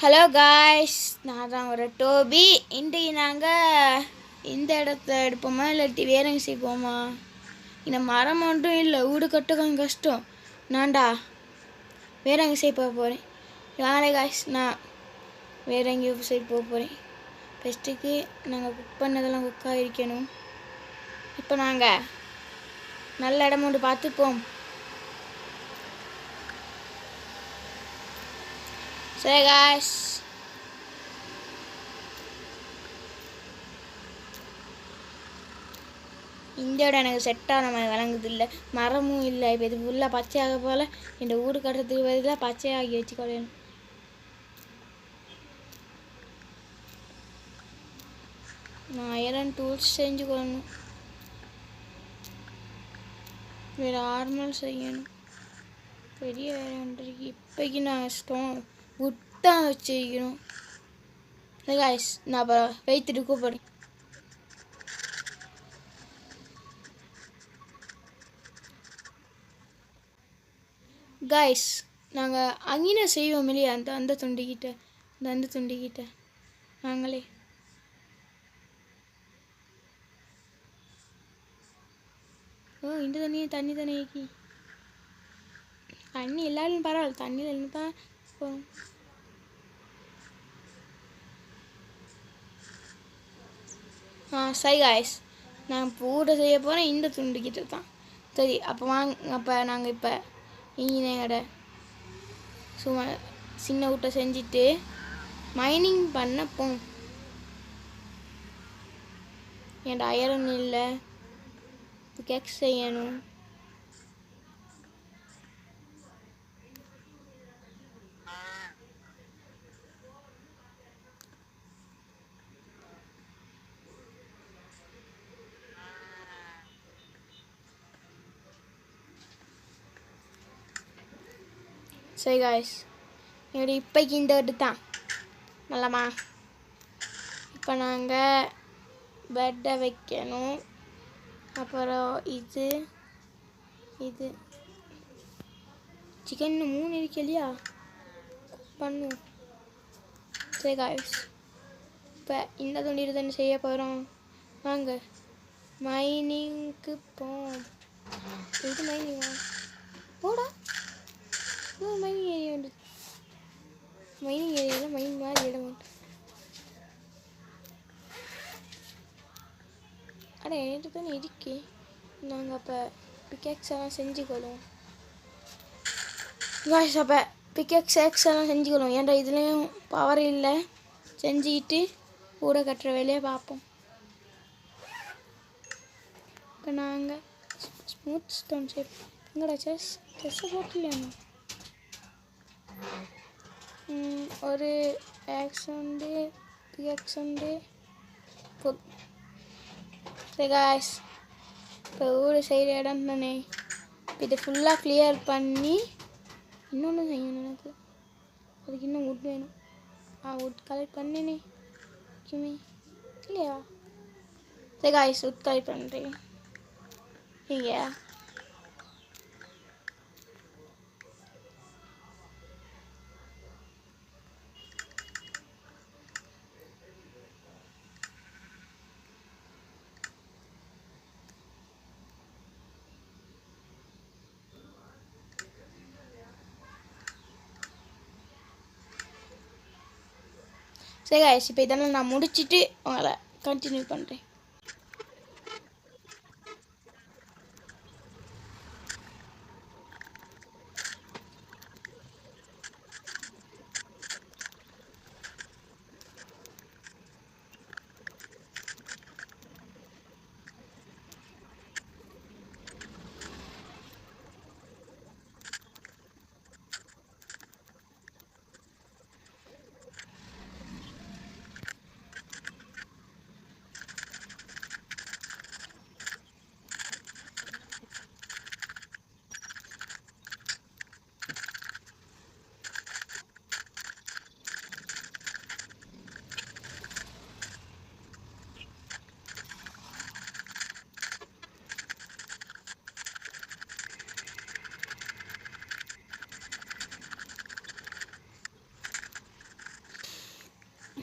Hello guys, நான் தான் ஒரு டோபி. இன்றைக்கு நாங்கள் இந்த இடத்த எடுப்போமா இல்லாட்டி வேற எங்கே செய்வோமா? இந்த மரம் மட்டும் இல்லை, வீடு கட்டுக்க கஷ்டம். நான்டா வேற எங்கே செய்ய போகிறேன். யாரே காய்ஸ், நான் வேற எங்கேயும் செய்ய போகிறேன். ஃபஸ்ட்டுக்கு நாங்கள் குக் பண்ணதெல்லாம் குக்காக இருக்கணும். இப்போ நாங்கள் நல்ல இடம் ஒன்று பார்த்துப்போம். சரி காய்ஸ், இந்த இடம் எனக்கு செட்டான மாதிரி விளங்குது இல்லை, மரமும் இல்லை. இப்போ இது ஃபுல்லாக பச்சையாக போல் இந்த வீடு கட்டுறதுக்கு பதிலாக பச்சையாகி வச்சுக்கொள்ளணும். நான் ஐரன் டூல்ஸ் செஞ்சுக்கொள்ளணும், வேறு ஆர்மல் செய்யணும். பெரிய வேலை ஒன்றிருக்கு. இப்போக்கி நான் ஸ்டோன் விட்டான் வச்சுக்கணும். காய்ஸ், நான் இப்போ வைத்துட்டு கூப்பிடுறேன். காய்ஸ், நாங்கள் அங்கேயே செய்வோம் இல்லையா, அந்த துண்டிக்கிட்ட நாங்களே. ஓ, இந்த தண்ணி தானே ஏக்கி தண்ணி எல்லாரும் பரவாயில்ல, தண்ணியில் இருந்து தான் போகும். சரி காய்ஸ், நான் பூட செய்ய போகிறேன் இந்த துண்டுக்கிட்ட தான். சரி, அப்போ நாங்கள் இப்போ இங்கேட சும்மா சின்ன வீட்டை செஞ்சுட்டு மைனிங் பண்ண போம். என் ஐரன் இல்லை, கேக் செய்யணும். சரி காய்ஸ், என்னோட இப்போக்கி இந்த வீட்டு தான் நல்லமா. இப்போ நாங்கள் பெட்டை வைக்கணும். அப்புறம் இது சிக்கன் 3 இருக்கு இல்லையா, பண்ணும். சரி காய்ஸ், இப்போ இந்த துண்டிட்டு தானே செய்ய போகிறோம். வாங்க மைனிங்க்கு போம். இது மைனிங்கா? போடா, மைனிங் ஏரியா உண்டு. மைனிங் ஏரியாவில் மைனிங் மாதிரி இடம் உண்டு. அட, என்கிட்ட தானே இருக்கே. நாங்கள் அப்போ பிக்கேக்ஸ் எல்லாம் செஞ்சுக்கொள்ளுவோம். காய்ஸ், அப்போ பிக்கேக்ஸ் எல்லாம் செஞ்சுக்கொள்ளுவோம். ஏன்டா இதுலேயும் பவர் இல்லை. செஞ்சுக்கிட்டு கூட கட்டுற வேலையை பார்ப்போம். இப்போ நாங்கள் ஸ்மூத் ஸ்டோன் ஷேப் எங்கடா செஸ்ஸை போட்டுலையாண்ணா. ஒரு ஆக்ஸ் உண்டு, பிஎக்ஸ் உண்டு. சரி காய்ஸ், இப்போ ஊர் செய்கிற இடம் தானே, இதை ஃபுல்லாக கிளியர் பண்ணி இன்னொன்று செய்யணும். எனக்கு அதுக்கு இன்னும் வுட் வேணும். வுட் கலெக்ட் பண்ணினே கிமி இல்லையா? சரி காய்ஸ், வுட் கலெக்ட் பண்ணுறேன். இல்லையா? சரி காய்ஸ், இப்போ இதெல்லாம் நான் முடிச்சுட்டு உங்களை கண்டினியூ பண்ணுறேன்.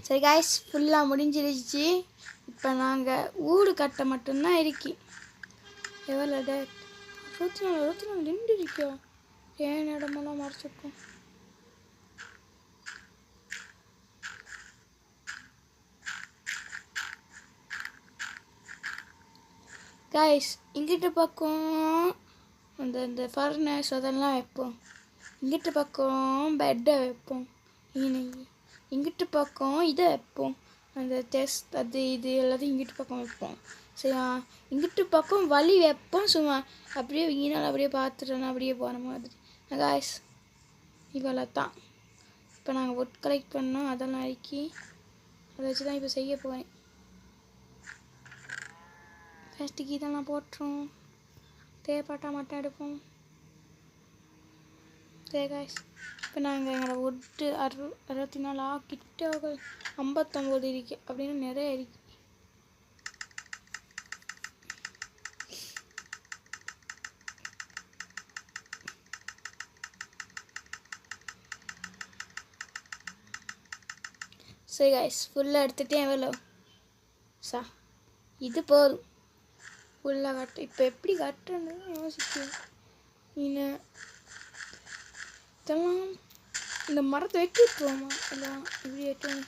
சரி காய்ஸ், ஃபுல்லாக முடிஞ்சிருச்சு. இப்போ நாங்கள் வீடு கட்ட மட்டும்தான் இருக்கி. எவ்வளோ டேட்? 24 நின்று இருக்கோ? ஏன் இடமெல்லாம் மறைச்சிருக்கோம். காய்ஸ், இங்கிட்ட பக்கம் இந்த ஃபர்னஸ் அதெல்லாம் வைப்போம். இங்கிட்ட பக்கம் பெட்டை வைப்போம். இங்கிட்ட பக்கம் இதை வைப்போம். அந்த டெஸ்ட் அது இது எல்லாத்தையும் இங்கிட்ட பக்கம் வைப்போம். சரியா? இங்கிட்ட பக்கம் வலி வைப்போம். சும்மா அப்படியே வீணால் அப்படியே பார்த்துட்டோன்னா அப்படியே போன மாதிரி. காய்ஸ், இவ்வளோ தான். இப்போ நாங்கள் ஒர்க் கலெக்ட் பண்ணோம். அதெல்லாம் அடிக்கி அதை வச்சு தான் இப்போ செய்ய போகிறேன். ஃபஸ்ட்டுக்கு இதெல்லாம் போட்டுரும். தேவைப்பட்டால் மட்டும் எடுப்போம். சரி காய்ஸ், இப்போ நாங்கள் எங்களோட ஒட்டு 64 கிட்ட 59 இருக்கு. அப்படின்னு நிறைய இருக்கு. சரி காய்ஸ், ஃபுல்லாக எடுத்துகிட்டே எவ்வளோ இது போதும் ஃபுல்லாக கட்ட. இப்போ எப்படி கட்டுறன்னு யோசிக்கிறேன். இதெல்லாம் இந்த மரத்தை வெட்டி விட்டுருவோமா? எல்லாம் இப்படி வெட்டுவோம்.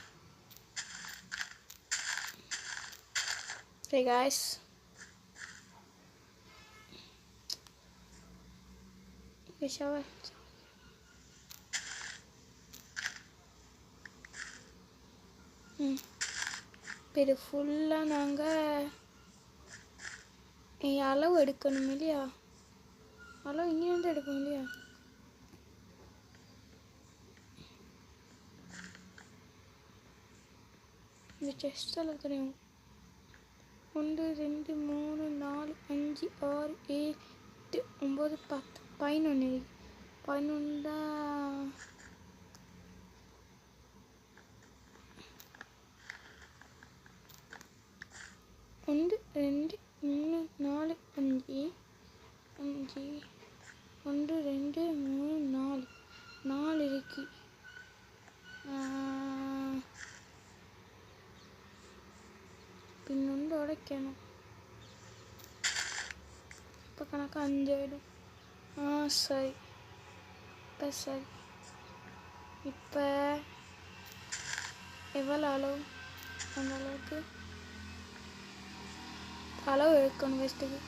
சரி காய்ஸ், ஷவர் இப்போ இது ஃபுல்லாக நாங்கள் அளவு எடுக்கணும் இல்லையா? அளவு இங்கேருந்து எடுக்கணும் இல்லையா? இந்த செஸ்ட் அளவு தெரியும். 1 2 3 4 5 6 7 8 9 10 11 11 1 2 3 4 5 5 1 2 3 4 இருக்கு. பின்னொன்று உடைக்கணும். இப்போ கணக்கு 5 ஆகிடும். சரி. இப்போ சரி. இப்போ எவ்வளோ அளவு? அந்த அளவுக்கு அளவு எடுக்கணும் ஃபஸ்ட்டுக்கு.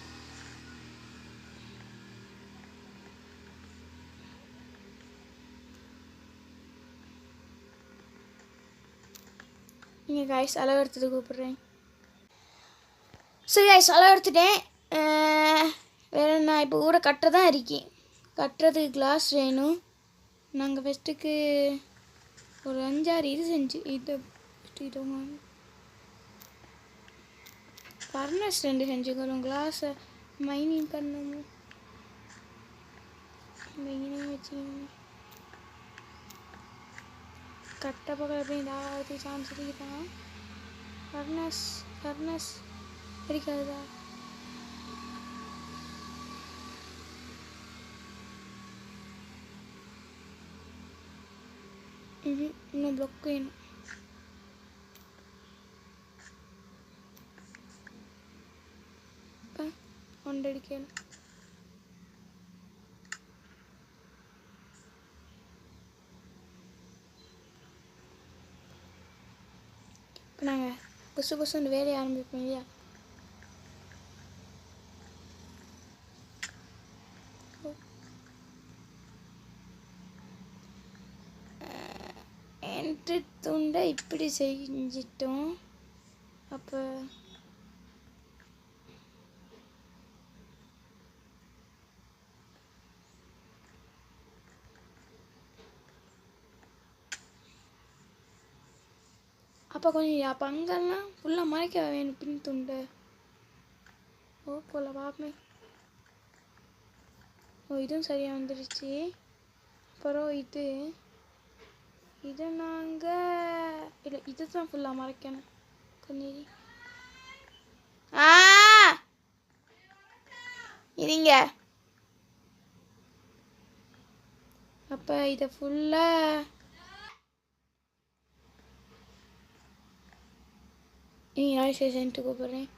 நீங்கள் காய்ஸ் அளவு எடுத்துட்டு கூப்பிட்றேன். சரி காய்ஸ், அளவு எடுத்துட்டேன். வேறு நான் இப்போ கூட கட்ட தான் இருக்கேன். கட்டுறதுக்கு கிளாஸ் வேணும். நாங்கள் ஃபஸ்ட்டுக்கு ஒரு 5-6 இது செஞ்சு இதை ஃபர்னஸ் 2 செஞ்சுக்கிறோம். கிளாஸை மைனிங் பண்ணணும். மைனிங் வச்சுக்கணும். கட்ட பக்கம் எப்படி ஏதாவது சான்ஸ் இருக்குதான்? ஃபர்னஸ் இருக்காதுதா? இன்னும் பிளாக் வேணும். இப்போ 1 அடிக்கணும். இப்போ நாங்கள் புதுசு வேலையை ஆரம்பிப்போம் இல்லையா? என்ட்ரி துண்டை இப்படி செஞ்சிட்டோம். அப்போ கொஞ்சம் அப்போ அங்கெல்லாம் ஃபுல்லாக மறைக்க வேணும் பின் துண்டு. போல பாப்பே. இதுவும் சரியாக வந்துடுச்சு. அப்புறம் இது நாங்கள் இல்லை, இது தான் ஃபுல்லாக மறைக்கணும். கொஞ்சம் இருங்க. அப்போ இதை ஃபுல்லாக நீ ஆயிஷா சென்ட்டு கூப்பிட்றேன்.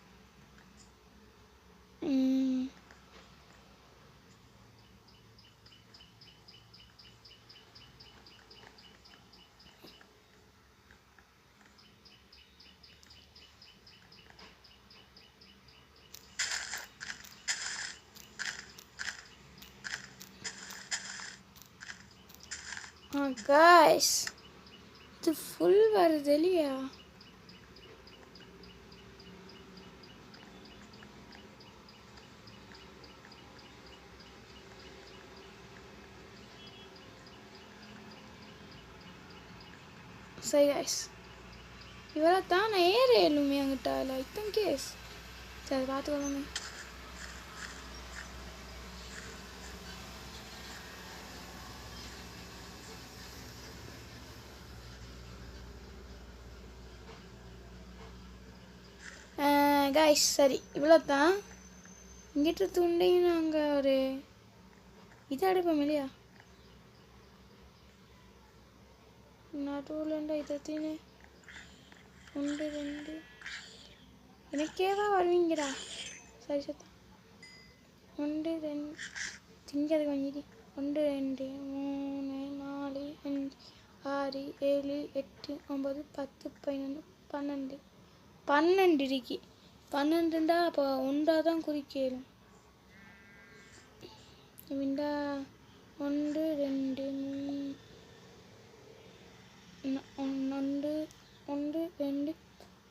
guys, இது ஃபுல் வருது இல்லையா? சரி guys, இவரை தான் நான் ஏறுமே அங்கிட்ட லைட்டம் கேஸ். சரி பார்த்துக்கோமே. கைஸ் சரி இவ்வளோ தான். இங்கிட்ட துண்டையும் நாங்கள் ஒரு இதை எடுப்போம் இல்லையா? நடுவில் இதத்தின்னு 1 2 எனக்கேவா வருவீங்கடா. சரி சத்தா 1 2 திங்கிறது வாங்கிடி. 1 2 3 4 5 6 7 8 9 10 11 12 12 இருக்கு. 12ண்டா அப்போ 1 தான் குறிக்கலும். இவன்டா 1 2 1 1 2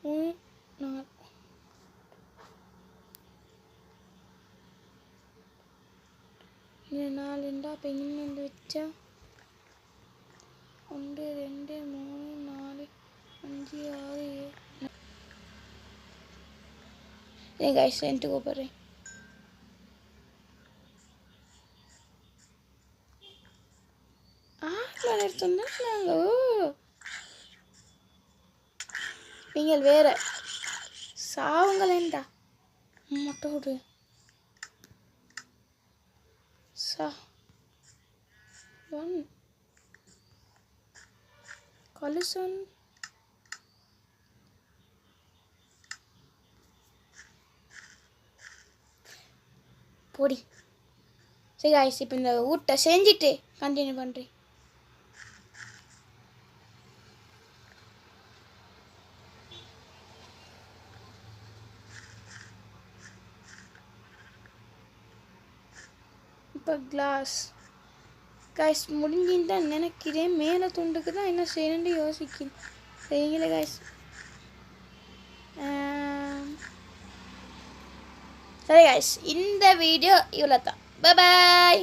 3 4 4ண்டா அப்போ இங்கே வச்சா 1 2 3 4 5 6 7 guys சென்ட்டு கூப்பிட்றேன். எடுத்தோம்னா நாங்கள் நீங்கள் வேற சாவுங்களேண்டா மொட்டை விடு சா 1 collision போடி. சரி guys, இப்போ இந்த ஊட்ட செஞ்சுட்டு கண்டினியூ பண்ணுறேன். இப்போ கிளாஸ் கைஸ் முடிஞ்சின்னு தான் நினைக்கிறேன். மேலே துண்டுக்கு தான் என்ன செய்யணுன்னு யோசிக்கிறேன். சரிங்களா கைஸ்? சரி கைஸ், இந்த வீடியோ இவ்வளோ தான். பாய்.